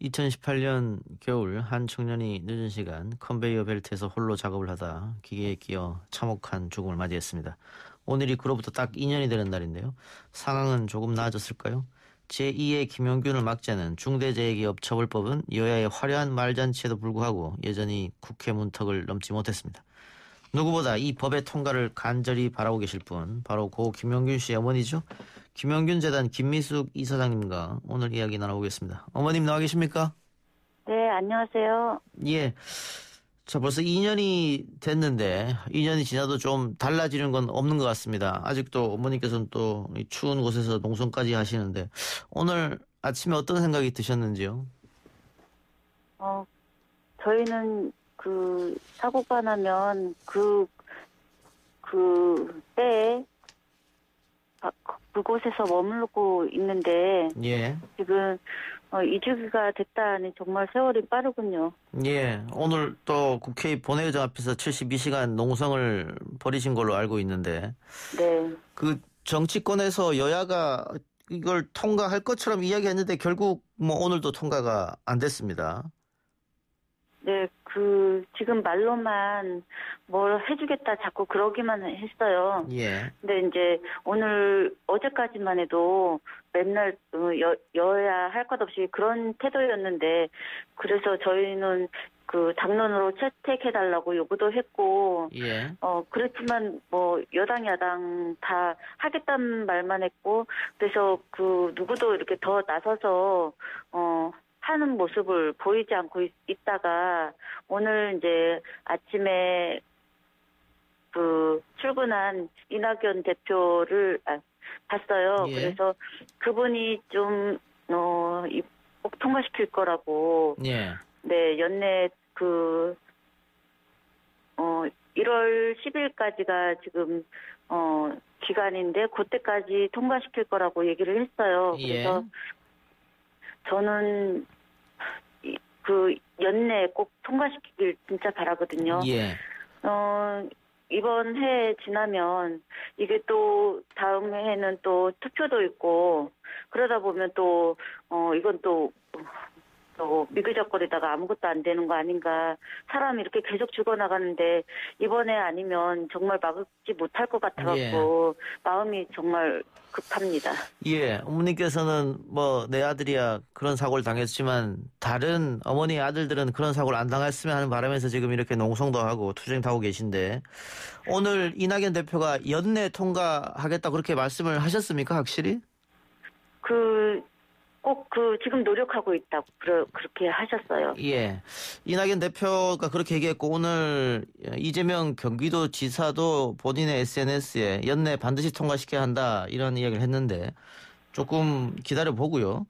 2018년 겨울 한 청년이 늦은 시간 컨베이어 벨트에서 홀로 작업을 하다 기계에 끼어 참혹한 죽음을 맞이했습니다. 오늘이 그로부터 딱 2년이 되는 날인데요. 상황은 조금 나아졌을까요? 제2의 김용균을 막자는 중대재해기업 처벌법은 여야의 화려한 말잔치에도 불구하고 여전히 국회 문턱을 넘지 못했습니다. 누구보다 이 법의 통과를 간절히 바라고 계실 분, 바로 고 김용균 씨의 어머니죠. 김용균 재단 김미숙 이사장님과 오늘 이야기 나눠보겠습니다. 어머님 나와 계십니까? 네, 안녕하세요. 예. 자, 벌써 2년이 됐는데 2년이 지나도 좀 달라지는 건 없는 것 같습니다. 아직도 어머니께서는 또 추운 곳에서 농성까지 하시는데 오늘 아침에 어떤 생각이 드셨는지요? 저희는 사고가 나면 때에 그곳에서 머무르고 있는데 예. 지금 이주기가 됐다니 정말 세월이 빠르군요. 예. 오늘 또 국회 본회의장 앞에서 72시간 농성을 벌이신 걸로 알고 있는데 네. 그 정치권에서 여야가 이걸 통과할 것처럼 이야기했는데 결국 뭐 오늘도 통과가 안 됐습니다. 네, 지금 말로만 뭘 해주겠다 자꾸 그러기만 했어요. 예. 근데 이제 어제까지만 해도 맨날 여야 할 것 없이 그런 태도였는데, 그래서 저희는 당론으로 채택해달라고 요구도 했고, 예. 그렇지만 뭐 여당 야당 다 하겠다는 말만 했고, 그래서 누구도 이렇게 더 나서서 하는 모습을 보이지 않고 있다가 오늘 이제 아침에 출근한 이낙연 대표를 봤어요. 예. 그래서 그분이 좀 꼭 통과시킬 거라고. 예. 네, 연내 1월 10일까지가 지금 기간인데 그때까지 통과시킬 거라고 얘기를 했어요. 그래서 저는 연내에 꼭 통과시키길 진짜 바라거든요. 예. 이번 해 지나면 이게 또 다음 해에는 또 투표도 있고 그러다 보면 또 이건 또 미그적거리다가 아무것도 안 되는 거 아닌가. 사람이 이렇게 계속 죽어나가는데 이번에 아니면 정말 막지 못할 것 같아갖고 마음이 정말 급합니다. 예, 어머니께서는 뭐 내 아들이야 그런 사고를 당했지만 다른 어머니 아들들은 그런 사고를 안 당했으면 하는 바람에서 지금 이렇게 농성도 하고 투쟁도 하고 계신데 오늘 이낙연 대표가 연내 통과하겠다 그렇게 말씀을 하셨습니까, 확실히? 꼭 지금 노력하고 있다고 그렇게 하셨어요. 예. 이낙연 대표가 그렇게 얘기했고 오늘 이재명 경기도지사도 본인의 SNS에 연내 반드시 통과시켜야 한다 이런 이야기를 했는데 조금 기다려보고요.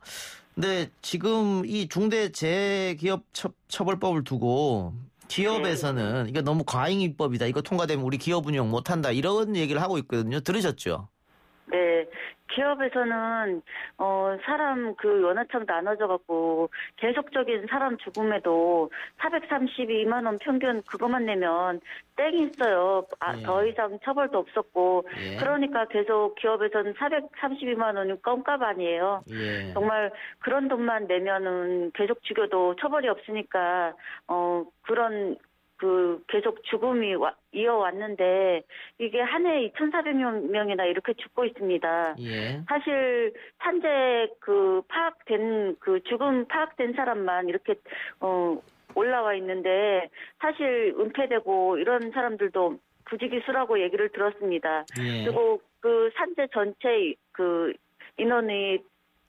근데 지금 이 중대재해기업 처벌법을 두고 기업에서는 이거 너무 과잉입법이다. 이거 통과되면 우리 기업 운영 못한다. 이런 얘기를 하고 있거든요. 들으셨죠? 네. 기업에서는 사람 연하창 나눠져갖고 계속적인 사람 죽음에도 432만 원 평균 그것만 내면 땡이 있어요. 더 이상 처벌도 없었고 그러니까 계속 기업에서는 432만 원이 껌값 아니에요. 정말 그런 돈만 내면은 계속 죽여도 처벌이 없으니까 그런 계속 죽음이 이어왔는데, 이게 한 해에 2,400명이나 이렇게 죽고 있습니다. 예. 사실, 산재 죽음 파악된 사람만 이렇게, 올라와 있는데, 사실 은폐되고 이런 사람들도 부지기수라고 얘기를 들었습니다. 예. 그리고 산재 전체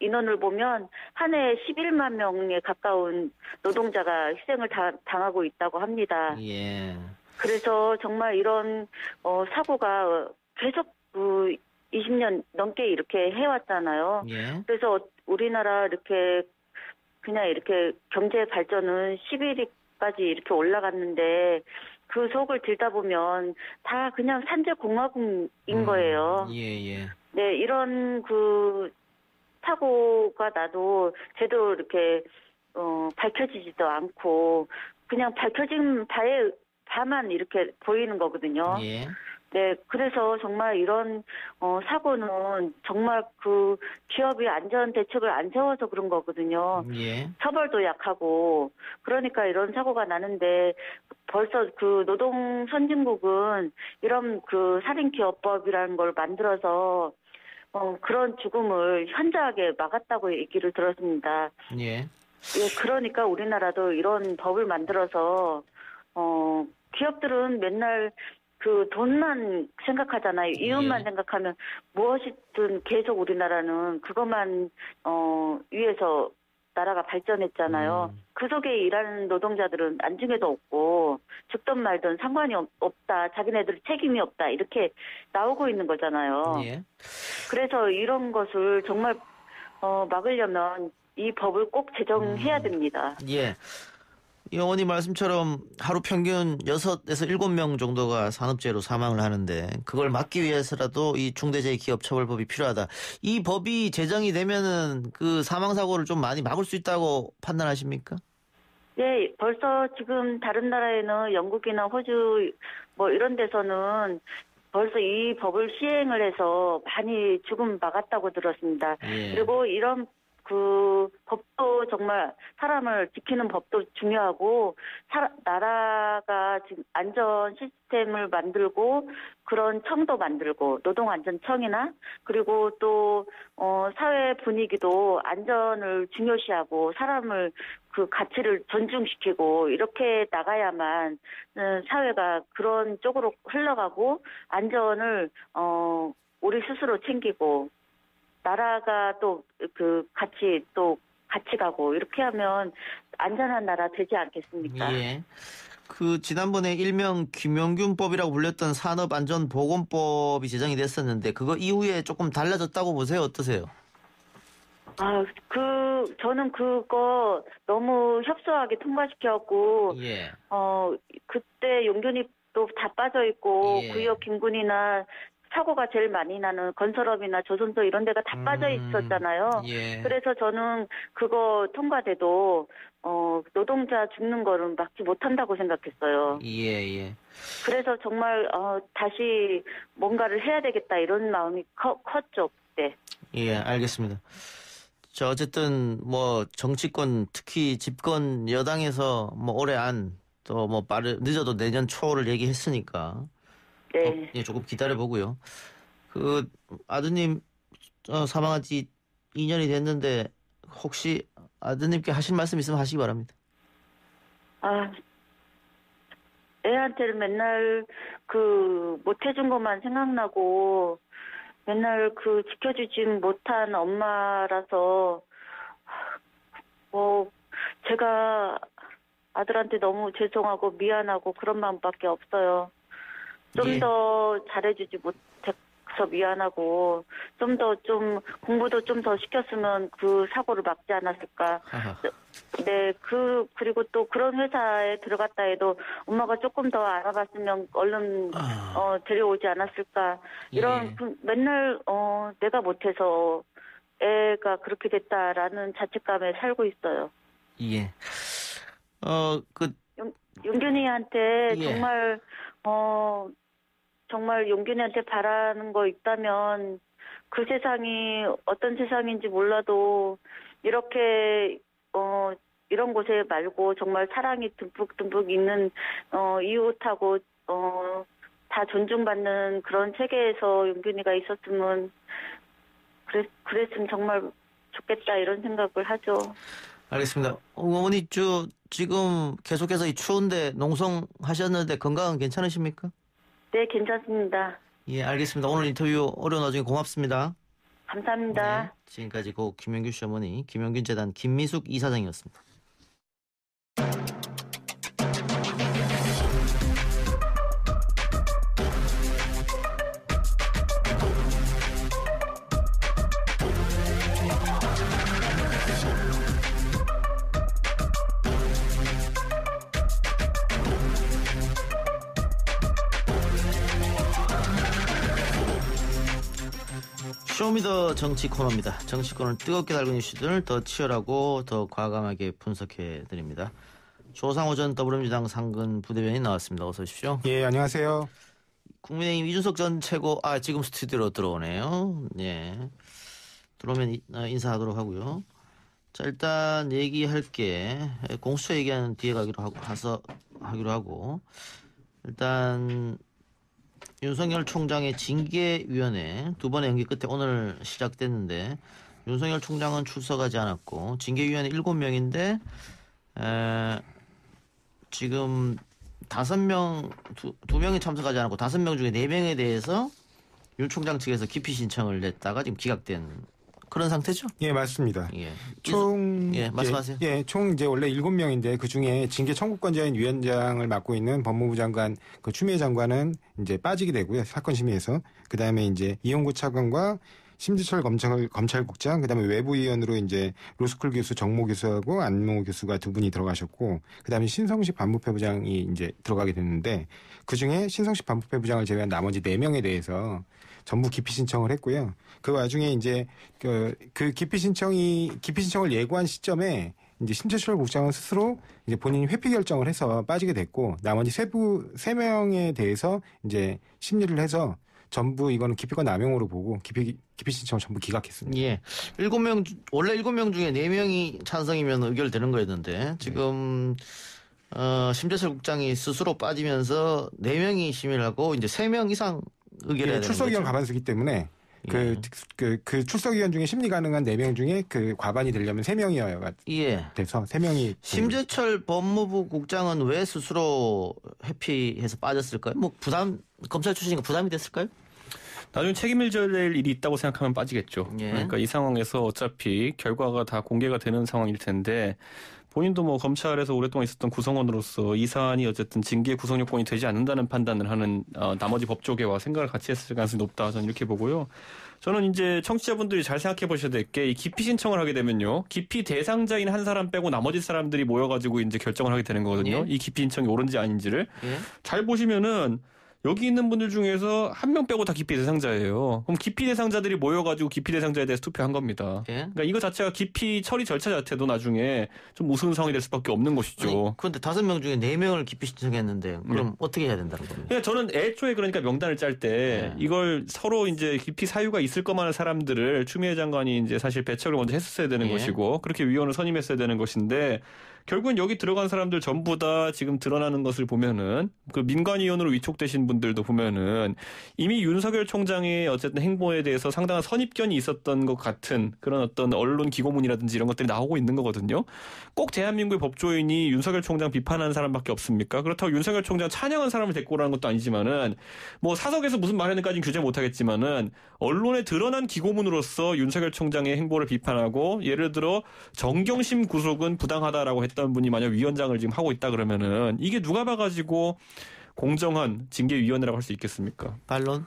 인원을 보면 한 해에 11만 명에 가까운 노동자가 희생을 당하고 있다고 합니다. 예. 그래서 정말 이런 사고가 계속 20년 넘게 이렇게 해왔잖아요. 예. 그래서 우리나라 그냥 이렇게 경제 발전은 11위까지 이렇게 올라갔는데 그 속을 들다 보면 다 그냥 산재 공화국인 거예요. 예. 네, 이런 사고가 나도 제대로 이렇게 밝혀지지도 않고 그냥 밝혀진 바만 이렇게 보이는 거거든요. 예. 네, 그래서 정말 이런 사고는 정말 그 기업이 안전 대책을 안 세워서 그런 거거든요. 예. 처벌도 약하고 그러니까 이런 사고가 나는데 벌써 그 노동 선진국은 이런 그 살인기업법이라는 걸 만들어서 그런 죽음을 현저하게 막았다고 얘기를 들었습니다. 예. 예, 그러니까 우리나라도 이런 법을 만들어서 기업들은 맨날 그 돈만 생각하잖아요. 이윤만 예. 생각하면 무엇이든 계속 우리나라는 그것만 위해서 나라가 발전했잖아요. 그 속에 일하는 노동자들은 안중에도 없고 죽든 말든 상관이 없다. 자기네들 책임이 없다. 이렇게 나오고 있는 거잖아요. 예. 그래서 이런 것을 정말 막으려면 이 법을 꼭 제정해야 됩니다. 예. 이 어머니 말씀처럼 하루 평균 6에서 7명 정도가 산업재해로 사망을 하는데 그걸 막기 위해서라도 이 중대재해기업처벌법이 필요하다. 이 법이 제정이 되면은 그 사망사고를 좀 많이 막을 수 있다고 판단하십니까? 네, 벌써 지금 다른 나라에는 영국이나 호주 뭐 이런 데서는 벌써 이 법을 시행을 해서 많이 죽음 막았다고 들었습니다. 예. 그리고 이런 그 법도 정말 사람을 지키는 법도 중요하고 나라가 지금 안전 시스템을 만들고 그런 청도 만들고 노동안전청이나 그리고 또 사회 분위기도 안전을 중요시하고 사람을 그 가치를 존중시키고 이렇게 나가야만 사회가 그런 쪽으로 흘러가고 안전을 우리 스스로 챙기고 나라가 또 그 같이 가고 이렇게 하면 안전한 나라 되지 않겠습니까? 예. 그 지난번에 일명 김용균법이라고 불렸던 산업안전보건법이 제정이 됐었는데 그거 이후에 조금 달라졌다고 보세요? 어떠세요? 저는 그거 너무 협소하게 통과시켰고, 예. 그때 용균이도 다 빠져 있고, 예. 구역 김군이나 사고가 제일 많이 나는 건설업이나 조선소 이런 데가 다 빠져 있었잖아요. 예. 그래서 저는 그거 통과돼도, 노동자 죽는 거는 막지 못한다고 생각했어요. 예, 예. 그래서 정말, 다시 뭔가를 해야 되겠다 이런 마음이 컸죠, 그때. 예, 알겠습니다. 자, 어쨌든 뭐 정치권 특히 집권 여당에서 뭐 올해 안 또 뭐 늦어도 내년 초를 얘기했으니까 네. 예, 조금 기다려 보고요. 그 아드님 사망한 지 2년이 됐는데 혹시 아드님께 하실 말씀 있으면 하시기 바랍니다. 애한테는 맨날 못 해준 것만 생각나고 맨날 지켜주지 못한 엄마라서 제가 아들한테 너무 죄송하고 미안하고 그런 마음밖에 없어요. 좀 예. 더 잘해주지 못해서 미안하고 좀 공부도 좀 더 시켰으면 그 사고를 막지 않았을까. 하하. 네, 그리고 또 그런 회사에 들어갔다 해도 엄마가 조금 더 알아봤으면 얼른, 데려오지 않았을까. 이런, 예. 맨날, 내가 못해서 애가 그렇게 됐다라는 자책감에 살고 있어요. 예. 용균이한테 예. 정말 용균이한테 바라는 거 있다면 그 세상이 어떤 세상인지 몰라도 이렇게, 이런 곳에 말고 정말 사랑이 듬뿍듬뿍 있는, 이웃하고, 다 존중받는 그런 세계에서 용균이가 있었으면, 그랬으면 정말 좋겠다 이런 생각을 하죠. 알겠습니다. 어머니 지금 계속해서 이 추운데 농성 하셨는데 건강은 괜찮으십니까? 네, 괜찮습니다. 예, 알겠습니다. 오늘 인터뷰 어려운 와중에 고맙습니다. 감사합니다. 네, 지금까지 고 김용균 씨 어머니 김용균 재단 김미숙 이사장이었습니다. 쇼미더 정치 코너입니다. 정치권을 뜨겁게 달군 이슈들을 더 치열하고 더 과감하게 분석해 드립니다. 조상호 전 더불어민주당 상근 부대변인 나왔습니다. 어서 오십시오. 예, 안녕하세요. 국민의힘 이준석 전 최고 지금 스튜디오로 들어오네요. 예. 들어오면 인사하도록 하고요. 자, 일단 얘기할 게 공수처 얘기하는 뒤에 하기로 하고 일단 윤석열 총장의 징계위원회 두 번의 연기 끝에 오늘 시작됐는데 윤석열 총장은 출석하지 않았고 징계위원회 7명인데 지금 5명, 2명이 참석하지 않았고 5명 중에 4명에 대해서 윤 총장 측에서 기피 신청을 냈다가 지금 기각된 그런 상태죠? 예, 맞습니다. 예. 말씀하세요. 총 이제 원래 7명인데 그중에 징계 청구권자인 위원장을 맡고 있는 법무부 장관 그 추미애 장관은 이제 빠지게 되고요. 사건 심의에서. 그다음에 이제 이용구 차관과 심지철 검찰국장, 그다음에 외부위원으로 이제 로스쿨 교수 정모 교수하고 안모 교수가 두 분이 들어가셨고, 그다음에 신성식 반부패 부장이 이제 들어가게 됐는데, 그 중에 신성식 반부패 부장을 제외한 나머지 4명에 대해서 전부 기피 신청을 했고요. 그 와중에 이제 그 기피 신청을 예고한 시점에 이제 심재철 국장은 스스로 이제 본인이 회피 결정을 해서 빠지게 됐고, 나머지 3명에 대해서 이제 심리를 해서 전부 이거는 기피권 남용으로 보고 기피 신청을 전부 기각했습니다. 예. 원래 7명 중에 4명이 찬성이면 의결되는 거였는데 지금 심재철 국장이 스스로 빠지면서 4명이 심의를 하고 이제 3명 이상 의결해야 되는 출석위원 거죠. 과반수기 때문에 그 출석위원 중에 심리 가능한 4명 중에 그 과반이 되려면 3명이어야 돼서 3명이 심재철 법무부 국장은 왜 스스로 회피해서 빠졌을까요? 뭐 검찰 출신이니까 부담이 됐을까요? 나중에 책임을 져야 될 일이 있다고 생각하면 빠지겠죠. 예. 그러니까 이 상황에서 어차피 결과가 다 공개가 되는 상황일 텐데 본인도 뭐 검찰에서 오랫동안 있었던 구성원으로서 이 사안이 어쨌든 징계 구성 요건이 되지 않는다는 판단을 하는 나머지 법조계와 생각을 같이 했을 가능성이 높다. 저는 이렇게 보고요. 저는 이제 청취자분들이 잘 생각해 보셔야 될 게 이 기피 신청을 하게 되면요. 기피 대상자인 한 사람 빼고 나머지 사람들이 모여가지고 이제 결정을 하게 되는 거거든요. 예. 이 기피 신청이 옳은지 아닌지를. 예. 잘 보시면은 여기 있는 분들 중에서 한 명 빼고 다 기피 대상자예요. 그럼 기피 대상자들이 모여가지고 기피 대상자에 대해서 투표한 겁니다. 예. 그러니까 이거 자체가 기피 처리 절차 자체도 나중에 좀 우스운 상황이 될 수밖에 없는 것이죠. 그런데 5명 중에 4명을 기피 신청했는데 그럼 어떻게 해야 된다는 겁니까? 그러니까 저는 애초에 그러니까 명단을 짤 때 이걸 서로 이제 기피 사유가 있을 것만한 사람들을 추미애 장관이 이제 사실 배척을 먼저 했었어야 되는 것이고 그렇게 위원을 선임했어야 되는 것인데 결국은 여기 들어간 사람들 전부 다 지금 드러나는 것을 보면은 그 민간위원으로 위촉되신 분들도 보면은 이미 윤석열 총장의 어쨌든 행보에 대해서 상당한 선입견이 있었던 것 같은 그런 어떤 언론 기고문이라든지 이런 것들이 나오고 있는 거거든요. 꼭 대한민국의 법조인이 윤석열 총장 비판하는 사람밖에 없습니까? 그렇다고 윤석열 총장 찬양한 사람을 데리고 오라는 것도 아니지만은 뭐 사석에서 무슨 말했는지까지는 규제 못하겠지만은 언론에 드러난 기고문으로서 윤석열 총장의 행보를 비판하고 예를 들어 정경심 구속은 부당하다라고 했던 분이 만약 위원장을 지금 하고 있다 그러면은 이게 누가 봐가지고 공정한 징계위원회라고 할 수 있겠습니까? 반론?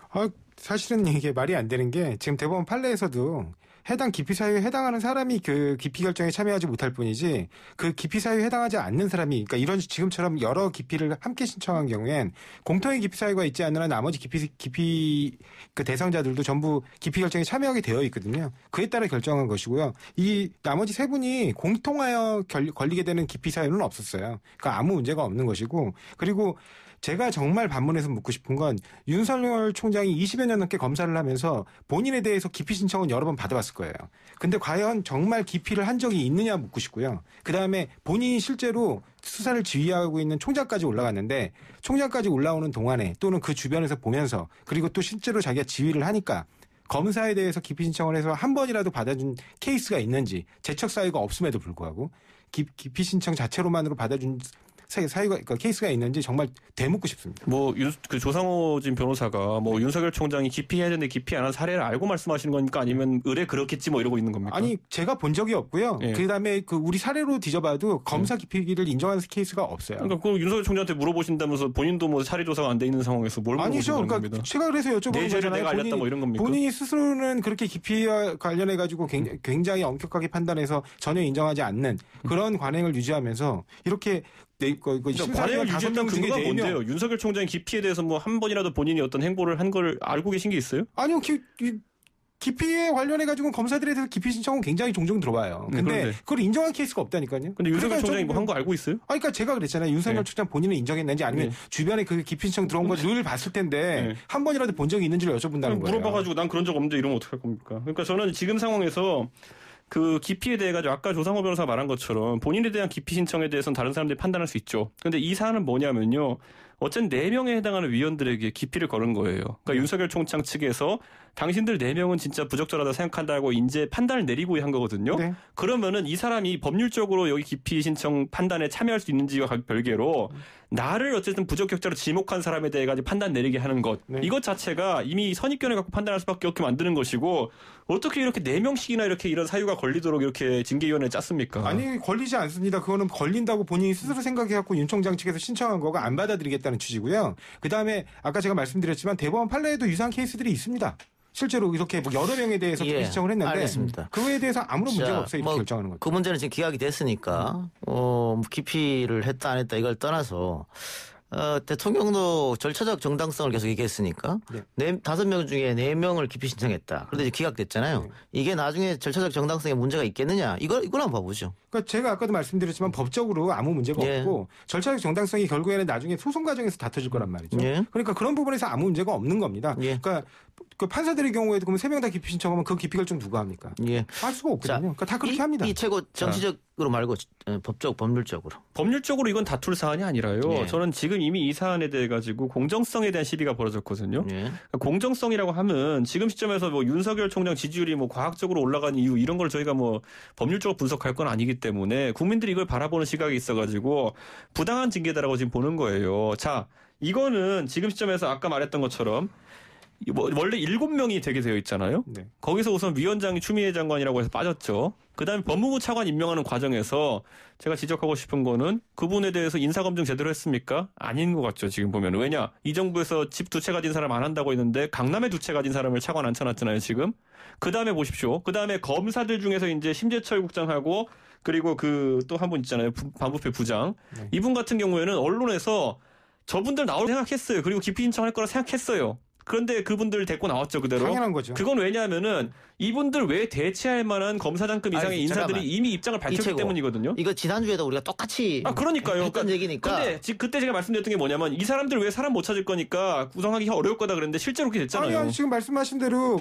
사실은 이게 말이 안 되는 게 지금 대법원 판례에서도 해당 기피 사유에 해당하는 사람이 그 기피 결정에 참여하지 못할 뿐이지 그 기피 사유에 해당하지 않는 사람이 그러니까 이런 지금처럼 여러 기피를 함께 신청한 경우엔 공통의 기피 사유가 있지 않는 한 나머지 기피 그 대상자들도 전부 기피 결정에 참여하게 되어 있거든요. 그에 따라 결정한 것이고요. 이 나머지 3분이 공통하여 걸리게 되는 기피 사유는 없었어요. 그러니까 아무 문제가 없는 것이고 그리고 제가 정말 반문해서 묻고 싶은 건 윤석열 총장이 20여 년 넘게 검사를 하면서 본인에 대해서 기피 신청은 여러 번 받아봤을 거예요. 근데 과연 정말 기피를 한 적이 있느냐 묻고 싶고요. 그다음에 본인이 실제로 수사를 지휘하고 있는 총장까지 올라갔는데 총장까지 올라오는 동안에 또는 그 주변에서 보면서 그리고 또 실제로 자기가 지휘를 하니까 검사에 대해서 기피 신청을 해서 한 번이라도 받아준 케이스가 있는지 재척 사유가 없음에도 불구하고 기피 신청 자체로만으로 받아준 사유가 그러니까 케이스가 있는지 정말 되묻고 싶습니다. 뭐 그 조상호 진 변호사가 뭐 윤석열 총장이 기피해야 되는데 기피 안 한 사례를 알고 말씀하시는 겁니까? 아니면 의뢰 그렇겠지 뭐 이러고 있는 겁니까? 아니 제가 본 적이 없고요. 예. 그다음에 그 우리 사례로 뒤져봐도 검사 기피를 인정하는 케이스가 없어요. 그러니까 그 윤석열 총장한테 물어보신다면서 본인도 뭐 사례 조사가 안 돼 있는 상황에서 뭘 아니죠. 물어보시는 그러니까 겁니다. 제가 그래서 여쭤보는 내 죄를 거잖아요. 내가 알렸다 뭐 이런 겁니까? 본인이 스스로는 그렇게 기피와 관련해 가지고 굉장히 엄격하게 판단해서 전혀 인정하지 않는 그런 관행을 유지하면서 이렇게 관행을 유지했던 근거가 4명. 뭔데요? 윤석열 총장의 기피에 대해서 뭐 한 번이라도 본인이 어떤 행보를 한 걸 알고 계신 게 있어요? 아니요. 기피에 관련해 가지고 검사들에 대해서 기피 신청은 굉장히 종종 들어와요. 근데 그걸 인정한 케이스가 없다니까요. 근데 윤석열 총장이 뭐 한 거 알고 있어요? 그러니까 제가 그랬잖아요. 윤석열 총장 본인은 인정했는지 아니면 주변에 그 기피 신청 들어온 걸 늘 봤을 텐데 한 번이라도 본 적이 있는지를 여쭤본다는 거예요. 물어봐가지고 난 그런 적 없는데 이러면 어떡할 겁니까? 그러니까 저는 지금 상황에서 그 기피에 대해 가지고 아까 조상호 변호사가 말한 것처럼 본인에 대한 기피 신청에 대해서는 다른 사람들이 판단할 수 있죠. 근데 이 사안은 뭐냐면요. 어쨌든 4명에 해당하는 위원들에게 기피를 걸은 거예요. 그러니까 윤석열 총장 측에서 당신들 4명은 진짜 부적절하다 생각한다고 이제 판단을 내리고 한 거거든요. 네. 그러면은 이 사람이 법률적으로 여기 기피 신청 판단에 참여할 수 있는지와 별개로 나를 어쨌든 부적격자로 지목한 사람에 대해 가지고 판단 내리게 하는 것. 네. 이것 자체가 이미 선입견을 갖고 판단할 수밖에 없게 만드는 것이고 어떻게 이렇게 4명씩이나 이렇게 이런 사유가 걸리도록 이렇게 징계위원회를 짰습니까? 아니 걸리지 않습니다. 그거는 걸린다고 본인이 스스로 생각해갖고 윤 총장 측에서 신청한 거가 안 받아들이겠다는 취지고요. 그다음에 아까 제가 말씀드렸지만 대법원 판례에도 유사한 케이스들이 있습니다. 실제로 이렇게 뭐 여러 명에 대해서 신청을 했는데 알겠습니다. 그거에 대해서 아무런 문제가 없어요. 이렇게 결정하는 거죠. 그 문제는 지금 기각이 됐으니까 기피를 했다 안 했다 이걸 떠나서 대통령도 절차적 정당성을 계속 얘기했으니까 5명 중에 4명을 기피 신청했다. 그런데 이제 기각됐잖아요. 이게 나중에 절차적 정당성에 문제가 있겠느냐. 이걸 한번 봐보죠. 그러니까 제가 아까도 말씀드렸지만 법적으로 아무 문제가 없고 절차적 정당성이 결국에는 나중에 소송 과정에서 다퉈질 거란 말이죠. 그러니까 그런 부분에서 아무 문제가 없는 겁니다. 그러니까 그 판사들의 경우에도 그러면 3명 다 기피 신청하면 그 기피 결정 누가 합니까? 할 수가 없거든요. 그러니까 다 그렇게 합니다. 이 최고 정치적으로 말고 법률적으로. 법률적으로 이건 다툴 사안이 아니라요. 저는 지금 이미 이 사안에 대해 가지고 공정성에 대한 시비가 벌어졌거든요. 그러니까 공정성이라고 하면 지금 시점에서 뭐 윤석열 총장 지지율이 뭐 과학적으로 올라간 이유 이런 걸 저희가 뭐 법률적으로 분석할 건 아니기 때문에 국민들이 이걸 바라보는 시각이 있어가지고 부당한 징계다라고 지금 보는 거예요. 자, 이거는 지금 시점에서 아까 말했던 것처럼 원래 7명이 되게 되어 있잖아요. 거기서 우선 위원장이 추미애 장관이라고 해서 빠졌죠. 그다음에 법무부 차관 임명하는 과정에서 제가 지적하고 싶은 거는 그분에 대해서 인사검증 제대로 했습니까? 아닌 것 같죠. 지금 보면. 왜냐? 이 정부에서 집 2채 가진 사람 안 한다고 했는데 강남에 2채 가진 사람을 차관 앉혀놨잖아요. 지금. 그다음에 보십시오. 그다음에 검사들 중에서 이제 심재철 국장하고 그리고 그 또 한 분 있잖아요. 반부패 부장. 이분 같은 경우에는 언론에서 저분들 나올 생각했어요. 그리고 기피 신청할 거라 생각했어요. 그런데 그분들 데리고 나왔죠, 그대로. 당연한 거죠. 그건 왜냐하면은 이분들 외에 대체할 만한 검사장급 이상의 인사들이 이미 입장을 밝혔기 때문이거든요. 이거 지난주에도 우리가 똑같이 그러니까요. 했던 얘기니까. 근데 그때 제가 말씀드렸던 게 뭐냐면 이 사람들 왜 사람 못 찾을 거니까 구성하기 어려울 거다 그랬는데 실제로 그렇게 됐잖아요. 아니 지금 말씀하신 대로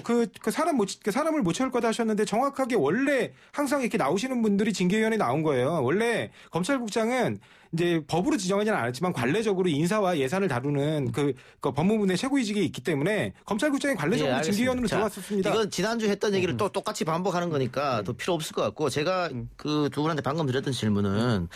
사람을 못 찾을 거다 하셨는데 정확하게 원래 항상 이렇게 나오시는 분들이 징계위원회에 나온 거예요. 원래 검찰국장은 이제 법으로 지정하지는 않았지만 관례적으로 인사와 예산을 다루는 그 법무부의 최고위직이 있기 때문에 검찰국장이 관례적으로 징계위원으로 들어왔었습니다. 이건 지난주 했던 얘기를 또 똑같이 반복하는 거니까 더 필요 없을 것 같고 제가 그 두 분한테 방금 드렸던 질문은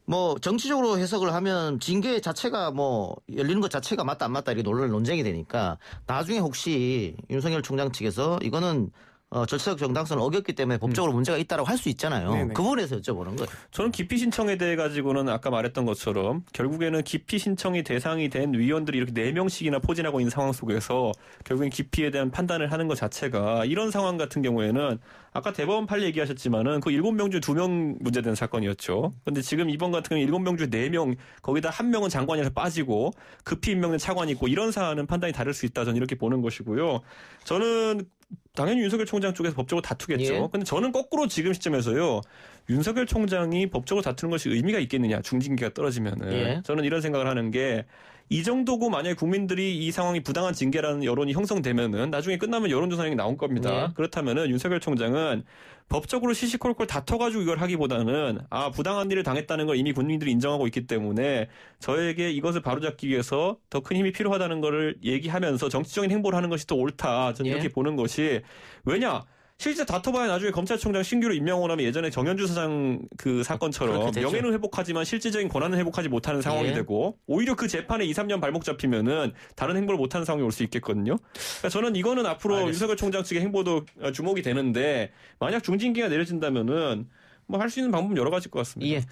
뭐 정치적으로 해석을 하면 징계 자체가 뭐 열리는 것 자체가 맞다 안 맞다 이렇게 논쟁이 되니까 나중에 혹시 윤석열 총장 측에서 이거는 절차적 정당성을 어겼기 때문에 법적으로 문제가 있다라고 할 수 있잖아요. 네네. 그 부분에서 여쭤보는 거예요. 저는 기피 신청에 대해 가지고는 아까 말했던 것처럼 결국에는 기피 신청이 대상이 된 위원들이 이렇게 4명씩이나 포진하고 있는 상황 속에서 결국엔 기피에 대한 판단을 하는 것 자체가 이런 상황 같은 경우에는 아까 대법원 판례 얘기하셨지만은 그 7명 중 2명 문제된 사건이었죠. 그런데 지금 이번 같은 경우는 7명 중 4명 거기다 1명은 장관이라서 빠지고 급히 임명된 차관이 있고 이런 사안은 판단이 다를 수 있다. 저는 이렇게 보는 것이고요. 저는 당연히 윤석열 총장 쪽에서 법적으로 다투겠죠. 근데 저는 거꾸로 지금 시점에서요. 윤석열 총장이 법적으로 다투는 것이 의미가 있겠느냐. 중징계가 떨어지면은. 저는 이런 생각을 하는 게 이 정도고 만약에 국민들이 이 상황이 부당한 징계라는 여론이 형성되면은 나중에 끝나면 여론조사에 나올 겁니다. 그렇다면은 윤석열 총장은 법적으로 시시콜콜 다퉈가지고 이걸 하기보다는 부당한 일을 당했다는 걸 이미 국민들이 인정하고 있기 때문에 저에게 이것을 바로잡기 위해서 더 큰 힘이 필요하다는 거를 얘기하면서 정치적인 행보를 하는 것이 더 옳다. 저는 이렇게 보는 것이 왜냐? 실제 다퉈봐야 나중에 검찰총장 신규로 임명을 하면 예전에 정현주 사장 그 사건처럼 명예는 회복하지만 실질적인 권한은 회복하지 못하는 상황이 되고 오히려 그 재판에 2, 3년 발목 잡히면은 다른 행보를 못하는 상황이 올 수 있겠거든요. 그러니까 저는 이거는 앞으로 윤석열 총장 측의 행보도 주목이 되는데 만약 중징계가 내려진다면은 뭐 할 수 있는 방법은 여러 가지일 것 같습니다.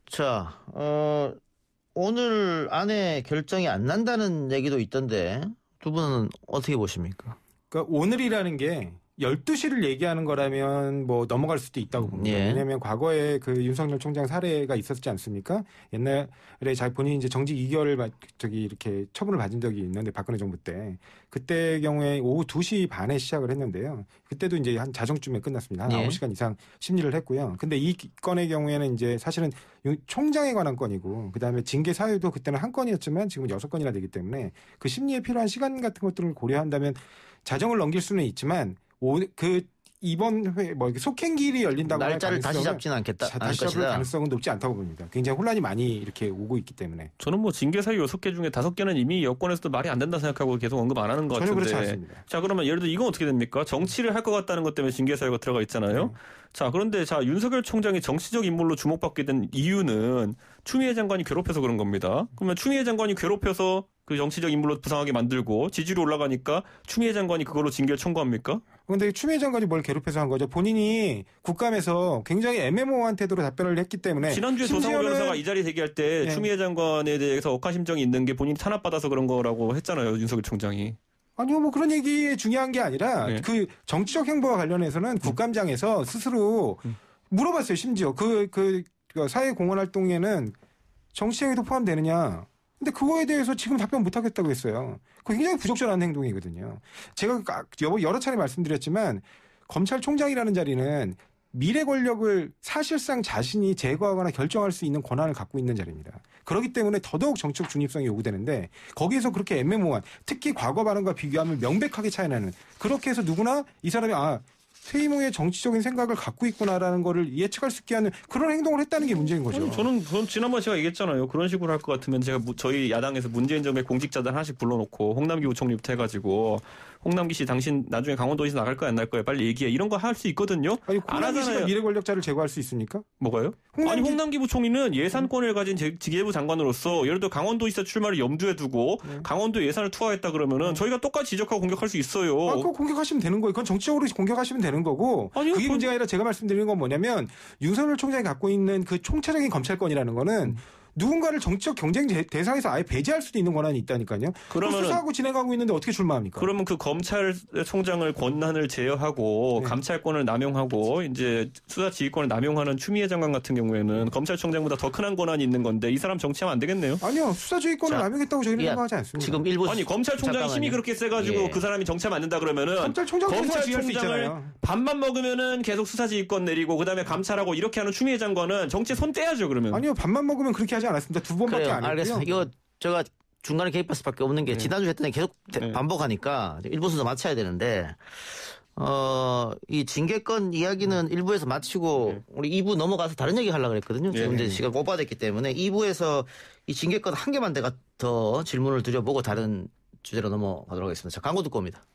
자, 오늘 안에 결정이 안 난다는 얘기도 있던데 두 분은 어떻게 보십니까? 그러니까 오늘이라는 게 12시를 얘기하는 거라면 뭐 넘어갈 수도 있다고 봅니다. 예. 왜냐하면 과거에 그 윤석열 총장 사례가 있었지 않습니까? 옛날에 본인이 이제 정직 2개월을 이렇게 처분을 받은 적이 있는데 박근혜 정부 때 그때 경우에 오후 2시 반에 시작을 했는데요. 그때도 이제 한 자정쯤에 끝났습니다. 한 예. 9시간 이상 심리를 했고요. 근데 이 건의 경우에는 이제 사실은 총장에 관한 건이고 그다음에 징계 사유도 그때는 한 건이었지만 지금 6건이나 되기 때문에 그 심리에 필요한 시간 같은 것들을 고려한다면 자정을 넘길 수는 있지만 이번 회 속행길이 열린다고 할 날짜를 다시 가능성은 잡지는 않겠다. 다시 잡을 가능성은 높지 않다고 봅니다. 굉장히 혼란이 많이 이렇게 오고 있기 때문에. 저는 뭐 징계 사유 6개 중에 5개는 이미 여권에서도 말이 안 된다 생각하고 계속 언급 안 하는 것 전혀 같은데. 그렇지 않습니다. 자, 그러면 예를 들어 이건 어떻게 됩니까? 정치를 할 것 같다는 것 때문에 징계 사유가 들어가 있잖아요. 네. 자, 그런데 윤석열 총장이 정치적 인물로 주목받게 된 이유는 추미애 장관이 괴롭혀서 그런 겁니다. 그러면 추미애 장관이 괴롭혀서 그 정치적 인물로 부상하게 만들고 지지율이 올라가니까 추미애 장관이 그걸로 징계를 청구합니까? 그런데 추미애 장관이 뭘 괴롭혀서 한 거죠? 본인이 국감에서 굉장히 애매모호한 태도로 답변을 했기 때문에 지난주에 조상호 변호사가 이 자리에 대기할 때 네. 추미애 장관에 대해서 억하심정이 있는 게 본인이 탄압받아서 그런 거라고 했잖아요. 윤석열 총장이. 아니요, 뭐 그런 얘기 중요한 게 아니라 네. 그 정치적 행보와 관련해서는 국감장에서 스스로 물어봤어요. 심지어 그 사회 공헌 활동에는 정치행위도 포함되느냐. 근데 그거에 대해서 지금 답변 못 하겠다고 했어요. 그거 굉장히 부적절한 행동이거든요. 제가 여러 차례 말씀드렸지만 검찰총장이라는 자리는 미래 권력을 사실상 자신이 제거하거나 결정할 수 있는 권한을 갖고 있는 자리입니다. 그렇기 때문에 더더욱 정치적 중립성이 요구되는데 거기에서 그렇게 애매모호한 특히 과거 발언과 비교하면 명백하게 차이나는 그렇게 해서 누구나 이 사람이 퇴임 후에 정치적인 생각을 갖고 있구나라는 거를 예측할 수 있게 하는 그런 행동을 했다는 게 문제인 거죠. 아니, 저는 지난번 제가 얘기했잖아요. 그런 식으로 할 것 같으면 제가 저희 야당에서 문재인 정부의 공직자들 하나씩 불러놓고 홍남기 부총리부터 해가지고 홍남기 씨 당신 나중에 강원도에서 나갈 거야 안 날 거야 빨리 얘기해 이런 거 할 수 있거든요. 아니 안 홍남기 씨가 하잖아요. 미래 권력자를 제거할 수 있습니까? 뭐가요? 아니 홍남기 부총리는 예산권을 가진 기재부 장관으로서 예를 들어 강원도지사 출마를 염두에 두고 강원도 예산을 투하했다 그러면은 저희가 똑같이 지적하고 공격할 수 있어요. 그거 공격하시면 되는 거예요. 그건 정치적으로 공격하시면 되는 거고. 아니요, 그게 문제가 아니라 제가 말씀드리는 건 뭐냐면 윤석열 총장이 갖고 있는 그 총체적인 검찰권이라는 거는 누군가를 정치적 경쟁 대상에서 아예 배제할 수도 있는 권한이 있다니까요. 그러면은 수사하고 진행하고 있는데 어떻게 출마합니까? 그러면 그 검찰총장을 권한을 제어하고 네. 감찰권을 남용하고 이제 수사 지휘권을 남용하는 추미애 장관 같은 경우에는 검찰총장보다 더 큰 권한이 있는 건데 이 사람 정치하면 안 되겠네요. 아니요. 수사주의권을 자, 남용했다고 저희는 예, 생각하지 않습니다. 지금 일부 아니 검찰총장이 힘이 그렇게 세가지고 예. 그 사람이 정치하면 안 된다 그러면은 검찰총장도 지휘할 수 검찰총장을 있잖아요. 밥만 먹으면은 계속 수사지휘권 내리고 그다음에 감찰하고 이렇게 하는 추미애 장관은 정치에 손 떼야죠 그러면. 아니요. 밥만 먹으면 그렇게 하지 않았습니다. 2번밖에 그래요. 안 했고요. 알겠습니다. 이거 제가 중간에 개입할 수밖에 없는 게 네. 지난주 했던 게 계속 네. 반복하니까 일부 순서 마쳐야 되는데 이 징계권 이야기는 1부에서 마치고 우리 2부 넘어가서 다른 얘기 하려고 그랬거든요. 지금 이제 시간 오버됐기 때문에 2부에서 이 징계권 한 개만 더 질문을 드려보고 다른 주제로 넘어가도록 하겠습니다. 자, 광고 듣고 옵니다.